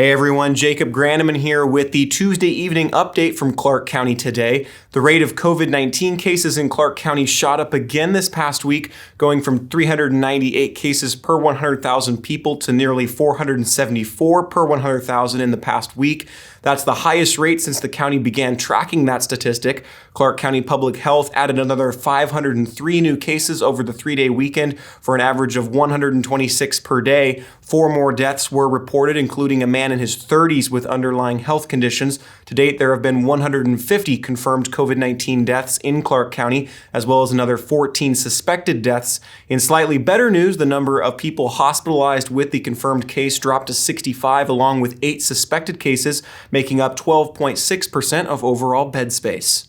Hey everyone, Jacob Granneman here with the Tuesday evening update from Clark County today. The rate of COVID-19 cases in Clark County shot up again this past week, going from 398 cases per 100,000 people to nearly 474 per 100,000 in the past week. That's the highest rate since the county began tracking that statistic. Clark County Public Health added another 503 new cases over the 3-day weekend for an average of 126 per day. 4 more deaths were reported, including a man in his 30s with underlying health conditions. To date, there have been 150 confirmed COVID-19 deaths in Clark County, as well as another 14 suspected deaths. In slightly better news, the number of people hospitalized with the confirmed case dropped to 65, along with 8 suspected cases, making up 12.6% of overall bed space.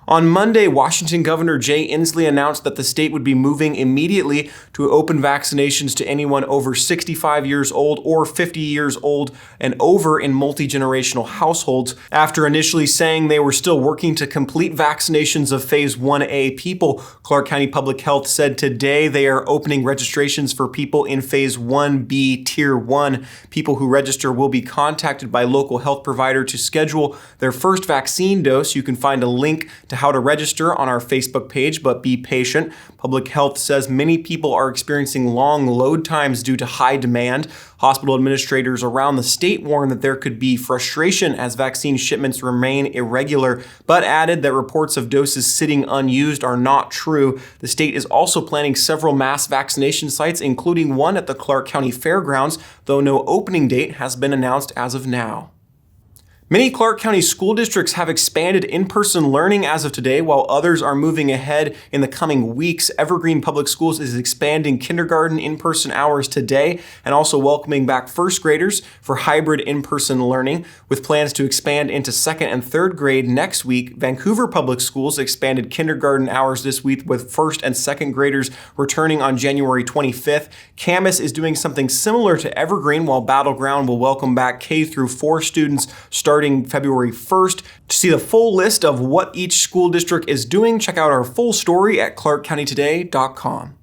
On Monday, Washington Governor Jay Inslee announced that the state would be moving immediately to open vaccinations to anyone over 65 years old or 50 years old and over in multi-generational households, after initially saying they were still working to complete vaccinations of Phase 1A people. Clark County Public Health said today they are opening registrations for people in Phase 1B Tier 1. People who register will be contacted by local health provider to schedule their first vaccine dose. You can find a link to how to register on our Facebook page, but be patient. Public Health says many people are experiencing long load times due to high demand. Hospital administrators around the state warn that there could be frustration as vaccine shipments remain irregular, but added that reports of doses sitting unused are not true. The state is also planning several mass vaccination sites, including one at the Clark County Fairgrounds, though no opening date has been announced as of now. Many Clark County school districts have expanded in-person learning as of today, while others are moving ahead in the coming weeks. Evergreen Public Schools is expanding kindergarten in-person hours today and also welcoming back first graders for hybrid in-person learning, with plans to expand into second and third grade next week. Vancouver Public Schools expanded kindergarten hours this week, with first and second graders returning on January 25th. Camas is doing something similar to Evergreen, while Battleground will welcome back K through 4 students starting February 1st. To see the full list of what each school district is doing, check out our full story at clarkcountytoday.com.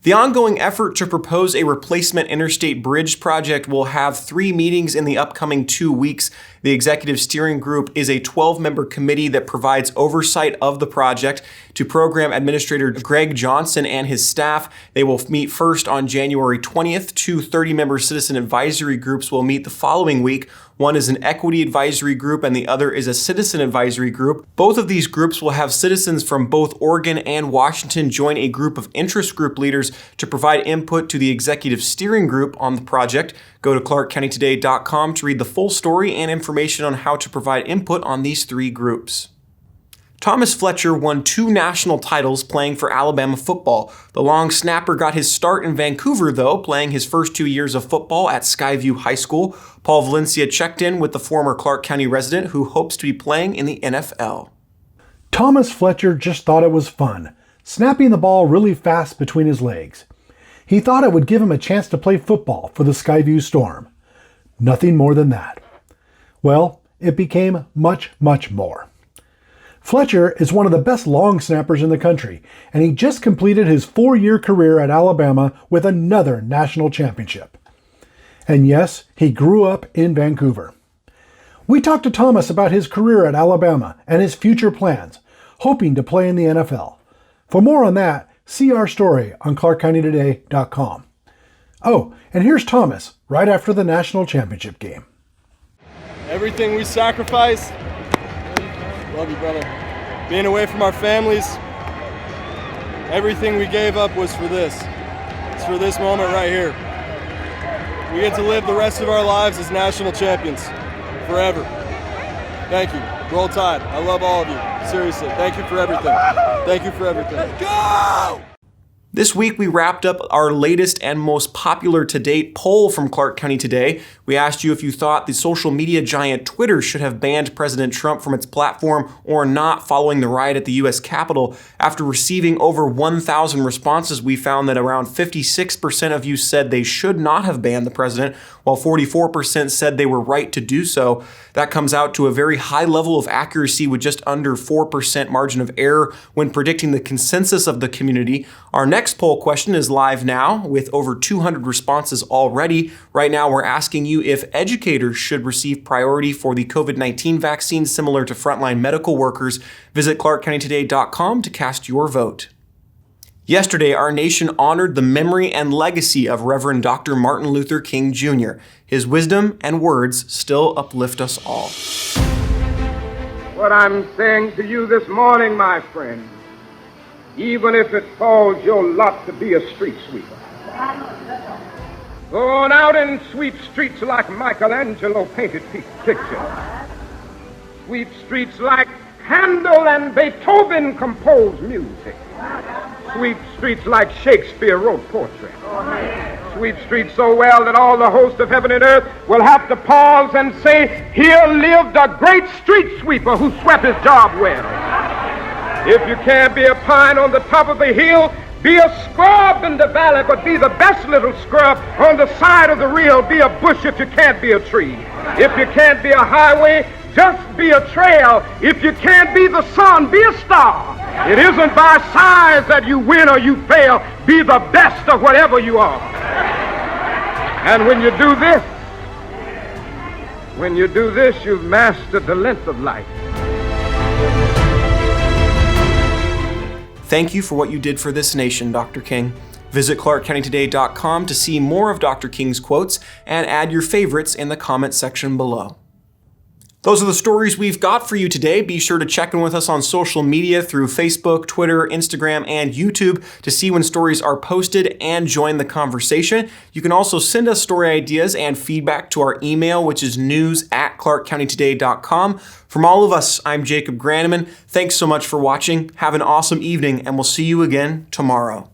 The ongoing effort to propose a replacement interstate bridge project will have 3 meetings in the upcoming 2 weeks. The executive steering group is a 12-member committee that provides oversight of the project to Program Administrator Greg Johnson and his staff. They will meet first on January 20th. 2 30-member citizen advisory groups will meet the following week. One is an equity advisory group and the other is a citizen advisory group. Both of these groups will have citizens from both Oregon and Washington join a group of interest group leaders to provide input to the executive steering group on the project. Go to clarkcountytoday.com to read the full story and information on how to provide input on these 3 groups. Thomas Fletcher won 2 national titles playing for Alabama football. The long snapper got his start in Vancouver, though, playing his first 2 years of football at Skyview High School. Paul Valencia checked in with the former Clark County resident who hopes to be playing in the NFL. Thomas Fletcher just thought it was fun, snapping the ball really fast between his legs. He thought it would give him a chance to play football for the Skyview Storm. Nothing more than that. Well, it became much, much more. Fletcher is one of the best long snappers in the country, and he just completed his 4-year career at Alabama with another national championship. And yes, he grew up in Vancouver. We talked to Thomas about his career at Alabama and his future plans, hoping to play in the NFL. For more on that, see our story on clarkcountytoday.com. Oh, and here's Thomas right after the national championship game. Everything we sacrificed, love you, brother. Being away from our families, everything we gave up was for this. It's for this moment right here. We get to live the rest of our lives as national champions, forever. Thank you. Roll Tide. I love all of you. Seriously, thank you for everything. Thank you for everything. Let's go! This week, we wrapped up our latest and most popular to date poll from Clark County Today. We asked you if you thought the social media giant Twitter should have banned President Trump from its platform or not following the riot at the U.S. Capitol. After receiving over 1,000 responses, we found that around 56% of you said they should not have banned the president, while 44% said they were right to do so. That comes out to a very high level of accuracy with just under 4% margin of error when predicting the consensus of the community. Our next poll question is live now with over 200 responses already. Right now, we're asking you if educators should receive priority for the COVID-19 vaccine similar to frontline medical workers. Visit clarkcountytoday.com to cast your vote. Yesterday, our nation honored the memory and legacy of Reverend Dr. Martin Luther King Jr. His wisdom and words still uplift us all. What I'm saying to you this morning, my friend, even if it falls your lot to be a street sweeper, go on out and sweep streets like Michelangelo painted pictures. Sweep streets like Handel and Beethoven composed music. Sweep streets like Shakespeare wrote poetry. Sweep streets so well that all the host of heaven and earth will have to pause and say, here lived a great street sweeper who swept his job well. If you can't be a pine on the top of the hill, be a scrub in the valley, but be the best little scrub on the side of the reel. Be a bush if you can't be a tree. If you can't be a highway, just be a trail. If you can't be the sun, be a star. It isn't by size that you win or you fail. Be the best of whatever you are. And when you do this, you've mastered the length of life. Thank you for what you did for this nation, Dr. King. Visit clarkcountytoday.com to see more of Dr. King's quotes and add your favorites in the comment section below. Those are the stories we've got for you today. Be sure to check in with us on social media through Facebook, Twitter, Instagram, and YouTube to see when stories are posted and join the conversation. You can also send us story ideas and feedback to our email, which is news@clarkcountytoday.com. From all of us, I'm Jacob Granneman. Thanks so much for watching. Have an awesome evening, and we'll see you again tomorrow.